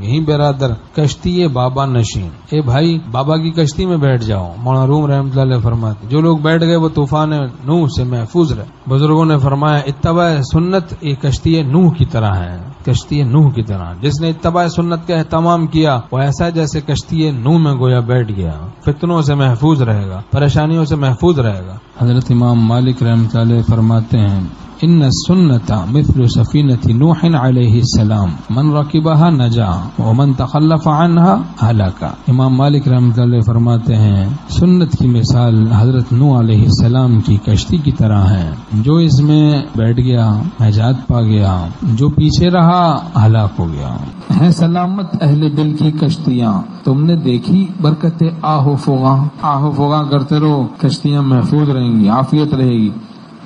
یہیں برادر کشتی بابا نشین، اے بھائی بابا کی کشتی میں بیٹھ جاؤ۔ مولانا روم رحمۃ اللہ علیہ فرماتے جو لوگ بیٹھ گئے وہ طوفان نوح سے محفوظ رہے۔ بزرگوں نے فرمایا اتباع سنت یہ کشتی نوح کی طرح ہے، کشتی نوح کی طرح۔ جس نے اتباع سنت کا اہتمام کیا وہ ایسا جیسے کشتی نوح میں گویا بیٹھ گیا، فتنوں سے محفوظ رہے گا، پریشانیوں سے محفوظ رہے گا۔ حضرت امام مالک رحمۃ اللہ علیہ فرماتے ہیں ان السنت مثل سفینۃ نوح علیہ السلام من رکبها نجا ومن تخلف عنها ہلاکا۔ امام مالک رحمۃ اللہ علیہ فرماتے ہیں سنت کی مثال حضرت نوح علیہ السلام کی کشتی کی طرح ہے، جو اس میں بیٹھ گیا نجات پا گیا، جو پیچھے رہا ہلاک ہو گیا۔ ہے سلامت اہل دل کی کشتیاں، تم نے دیکھی برکت آہو فغاں کرتے رہو، کشتیاں محفوظ رہیں گی، عافیت رہے گی،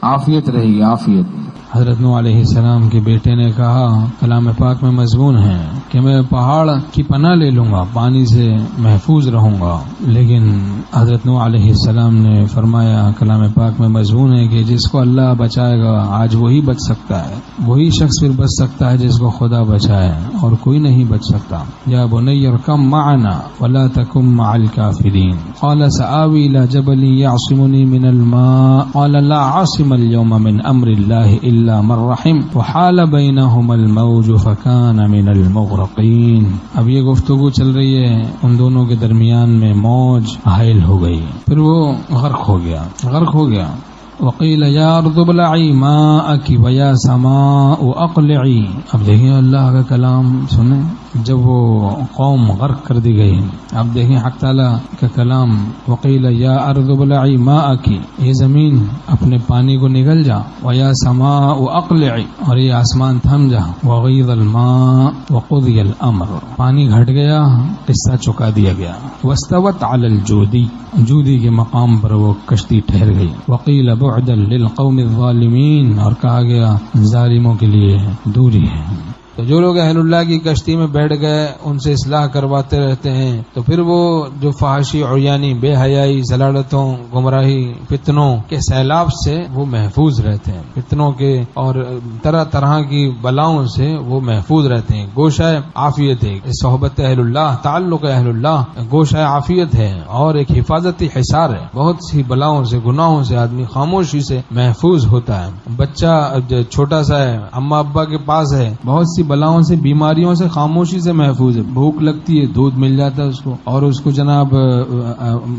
عافیت رہے گی، عافیت۔ حضرت نوح علیہ السلام کے بیٹے نے کہا کلام پاک میں مضمون ہے کہ میں پہاڑ کی پناہ لے لوں گا، پانی سے محفوظ رہوں گا، لیکن حضرت نوح علیہ السلام نے فرمایا کلام پاک میں مضمون ہے کہ جس کو اللہ بچائے گا آج وہی بچ سکتا ہے، وہی شخص پھر بچ سکتا ہے جس کو خدا بچائے، اور کوئی نہیں بچ سکتا۔ یا بنی ارکم معنا ولا تکن مع الکافرین قال سآوی الی جبل یعصمنی من الماء قال لا عاصم اليوم من امر اللہ الا من رحم وحال بینہم الموج فکان من المغرقین۔ اب یہ گفتگو چل رہی ہے، ان دونوں کے درمیان میں موج حائل ہو گئی، پھر وہ غرق ہو گیا۔ وقیل یا ارض ابلعی ماءک ویا سماء اقلعی۔ اب دیکھیں اللہ کا کلام سنیں، جب وہ قوم غرق کر دی گئی، اب دیکھیں حق تعالیٰ کا کلام وقیل یا ارض ابلعی ماءک، یہ زمین اپنے پانی کو نگل جا، ویا سماء اقلعی، اور یہ آسمان تھم جا، وغیض الماء وقضی الامر، پانی گھٹ گیا، قصہ چکا دیا گیا، واستوت علی الجودی، جودی کے مقام پر وہ کشتی ٹھہر گئی، وقیل بعدا للقوم الظالمین، اور کہا گیا ظالموں کے لیے دوری ہے۔ تو جو لوگ اہل اللہ کی کشتی میں بیٹھ گئے ان سے اصلاح کرواتے رہتے ہیں، تو پھر وہ جو فحاشی عریانی، بے حیائی، ضلالتوں، گمراہی، فتنوں کے سیلاب سے وہ محفوظ رہتے ہیں، فتنوں کے اور طرح طرح کی بلاؤں سے وہ محفوظ رہتے ہیں۔ گوشہ عافیت ہے، صحبت اہل اللہ، تعلق اہل اللہ گوشہ عافیت ہے اور ایک حفاظتی حصار ہے۔ بہت سی بلاؤں سے، گناہوں سے آدمی خاموشی سے محفوظ ہوتا ہے۔ بچہ چھوٹا سا ہے، اماں ابا کے پاس ہے، بہت سی بلاؤں سے، بیماریوں سے خاموشی سے محفوظ ہے۔ بھوک لگتی ہے دودھ مل جاتا ہے اس کو، اور اس کو جناب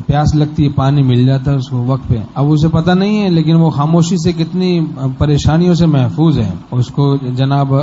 پیاس لگتی ہے پانی مل جاتا ہے اس کو وقت پہ۔ اب اسے پتہ نہیں ہے لیکن وہ خاموشی سے کتنی پریشانیوں سے محفوظ ہے۔ اس کو جناب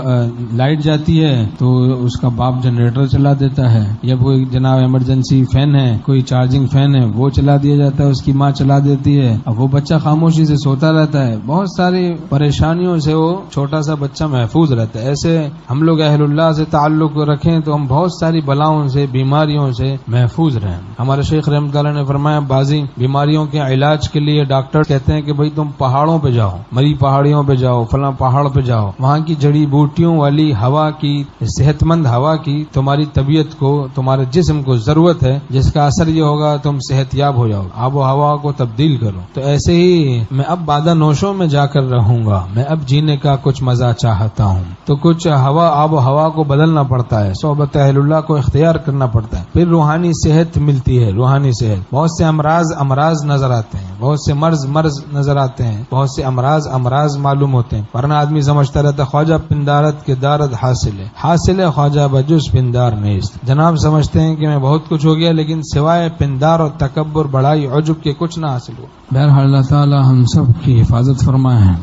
لائٹ جاتی ہے تو اس کا باپ جنریٹر چلا دیتا ہے، یا کوئی جناب ایمرجنسی فین ہے، کوئی چارجنگ فین ہے وہ چلا دیا جاتا ہے، اس کی ماں چلا دیتی ہے، اب وہ بچہ خاموشی سے سوتا رہتا ہے۔ بہت ساری پریشانیوں سے وہ چھوٹا سا بچہ محفوظ رہتا ہے۔ ایسے ہم لوگ اہل اللہ سے تعلق رکھیں تو ہم بہت ساری بلاؤں سے، بیماریوں سے محفوظ رہیں۔ ہمارے شیخ رحمۃ اللہ نے فرمایا بعضی بیماریوں کے علاج کے لیے ڈاکٹر کہتے ہیں کہ بھئی تم پہاڑوں پہ جاؤ، مری پہاڑیوں پہ جاؤ، فلاں پہاڑ پہ جاؤ، وہاں کی جڑی بوٹیوں والی ہوا کی، صحت مند ہوا کی تمہاری طبیعت کو، تمہارے جسم کو ضرورت ہے، جس کا اثر یہ ہوگا تم صحت یاب ہو جاؤ، آب و ہوا کو تبدیل کرو۔ تو ایسے ہی میں اب بادہ نوشوں میں جا کر رہوں گا، میں اب جینے کا کچھ مزہ چاہتا ہوں، تو کچھ آب و ہوا کو بدلنا پڑتا ہے، صحبت اہل اللہ کو اختیار کرنا پڑتا ہے، پھر روحانی صحت ملتی ہے۔ روحانی صحت، بہت سے امراض نظر آتے ہیں، بہت سے مرض نظر آتے ہیں، بہت سے امراض معلوم ہوتے ہیں، ورنہ آدمی سمجھتا رہتا خواجہ پندارت کے دارت حاصل ہے خواجہ بجز پندار نیست۔ جناب سمجھتے ہیں کہ میں بہت کچھ ہو گیا لیکن سوائے پندار اور تکبر، بڑائی، عجب کے کچھ نہ حاصل ہوا۔ بہرحال اللہ تعالی ہم سب کی حفاظت فرمائے ہیں۔